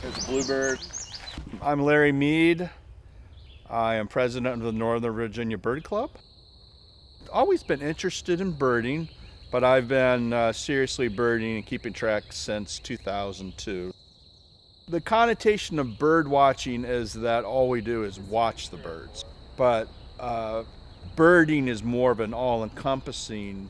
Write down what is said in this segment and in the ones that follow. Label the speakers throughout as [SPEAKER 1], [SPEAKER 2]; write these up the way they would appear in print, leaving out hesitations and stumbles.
[SPEAKER 1] There's a bluebird. I'm Larry Mead. I am president of the Northern Virginia Bird Club. Always been interested in birding, but I've been seriously birding and keeping track since 2002. The connotation of bird watching is that all we do is watch the birds, but birding is more of an all-encompassing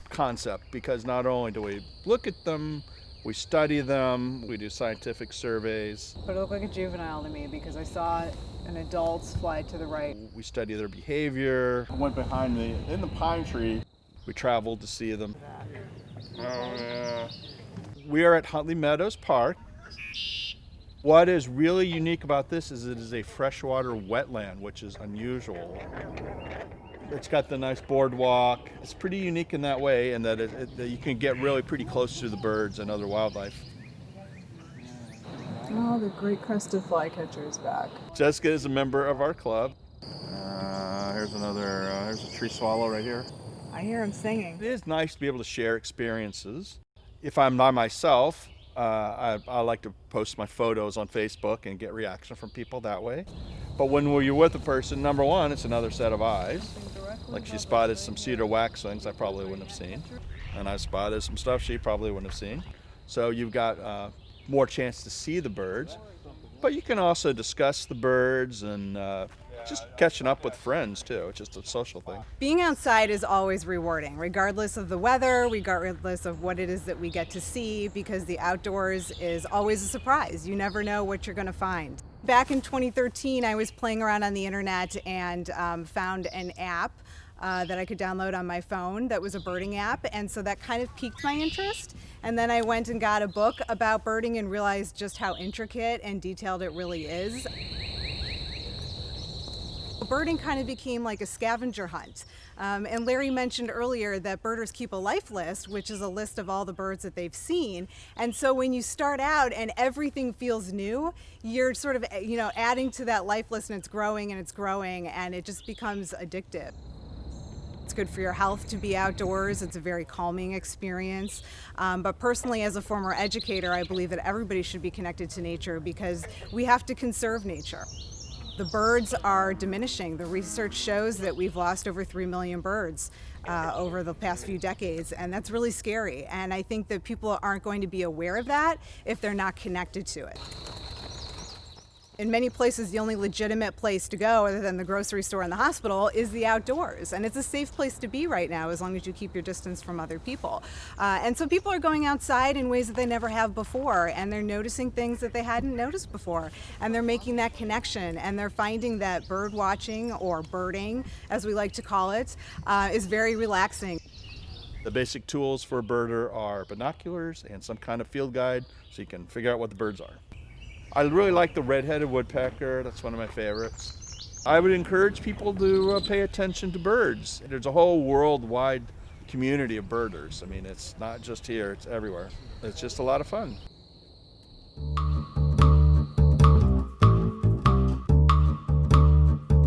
[SPEAKER 1] concept, because not only do we look at them, we study them, we do scientific surveys.
[SPEAKER 2] But it looked like a juvenile to me because I saw an adult fly to the right.
[SPEAKER 1] We study their behavior. I went behind in the pine tree. We traveled to see them. Oh, yeah. We are at Huntley Meadows Park. What is really unique about this is it is a freshwater wetland, which is unusual. It's got the nice boardwalk. It's pretty unique in that way, in that you can get really pretty close to the birds and other wildlife.
[SPEAKER 2] Oh, the great crested flycatcher is back.
[SPEAKER 1] Jessica is a member of our club. Here's a tree swallow right here.
[SPEAKER 2] I hear him singing.
[SPEAKER 1] It is nice to be able to share experiences. If I'm by myself, I like to post my photos on Facebook and get reaction from people that way. But when you're with a person, number one, it's another set of eyes. Like she spotted some cedar waxwings I probably wouldn't have seen. And I spotted some stuff she probably wouldn't have seen. So you've got more chance to see the birds. But you can also discuss the birds and just catching up with friends too. It's just a social thing.
[SPEAKER 2] Being outside is always rewarding, regardless of the weather, regardless of what it is that we get to see, because the outdoors is always a surprise. You never know what you're going to find. Back in 2013, I was playing around on the internet and found an app that I could download on my phone that was a birding app, and so that kind of piqued my interest. And then I went and got a book about birding and realized just how intricate and detailed it really is. Birding kind of became like a scavenger hunt. And Larry mentioned earlier that birders keep a life list, which is a list of all the birds that they've seen. And so when you start out and everything feels new, you're sort of, adding to that life list, and it's growing and it just becomes addictive. It's good for your health to be outdoors. It's a very calming experience. But personally, as a former educator, I believe that everybody should be connected to nature because we have to conserve nature. The birds are diminishing. The research shows that we've lost over 3 million birds over the past few decades, and that's really scary. And I think that people aren't going to be aware of that if they're not connected to it. In many places, the only legitimate place to go, other than the grocery store and the hospital, is the outdoors. And it's a safe place to be right now, as long as you keep your distance from other people. And so people are going outside in ways that they never have before, and they're noticing things that they hadn't noticed before. And they're making that connection, and they're finding that bird watching, or birding, as we like to call it, is very relaxing.
[SPEAKER 1] The basic tools for a birder are binoculars and some kind of field guide, so you can figure out what the birds are. I really like the red-headed woodpecker. That's one of my favorites. I would encourage people to pay attention to birds. There's a whole worldwide community of birders. I mean, it's not just here, it's everywhere. It's just a lot of fun.